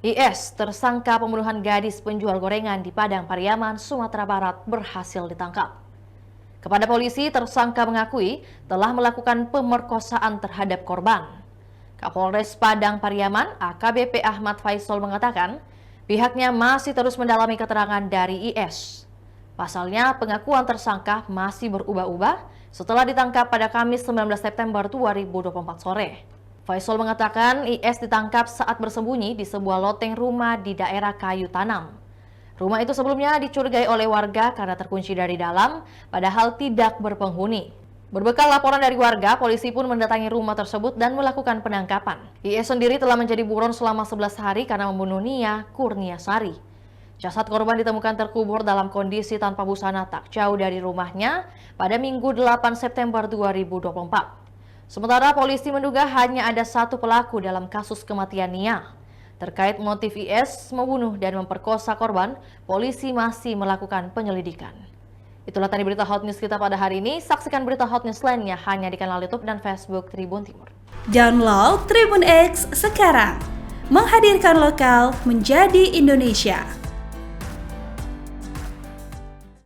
IS, tersangka pembunuhan gadis penjual gorengan di Padang Pariaman, Sumatera Barat, berhasil ditangkap. Kepada polisi, tersangka mengakui telah melakukan pemerkosaan terhadap korban. Kapolres Padang Pariaman, AKBP Ahmad Faisal mengatakan, pihaknya masih terus mendalami keterangan dari IS. Pasalnya, pengakuan tersangka masih berubah-ubah setelah ditangkap pada Kamis 19 September 2024 sore. Faisal mengatakan IS ditangkap saat bersembunyi di sebuah loteng rumah di daerah Kayu Tanam. Rumah itu sebelumnya dicurigai oleh warga karena terkunci dari dalam, padahal tidak berpenghuni. Berbekal laporan dari warga, polisi pun mendatangi rumah tersebut dan melakukan penangkapan. IS sendiri telah menjadi buron selama 11 hari karena membunuh Nia Kurniasari. Jasad korban ditemukan terkubur dalam kondisi tanpa busana tak jauh dari rumahnya pada Minggu 8 September 2024. Sementara polisi menduga hanya ada satu pelaku dalam kasus kematian Nia. Terkait motif IS membunuh dan memperkosa korban, polisi masih melakukan penyelidikan. Itulah tadi berita Hot News kita pada hari ini. Saksikan berita Hot News lainnya hanya di kanal YouTube dan Facebook Tribun Timur. Download Tribun X sekarang. Menghadirkan lokal menjadi Indonesia.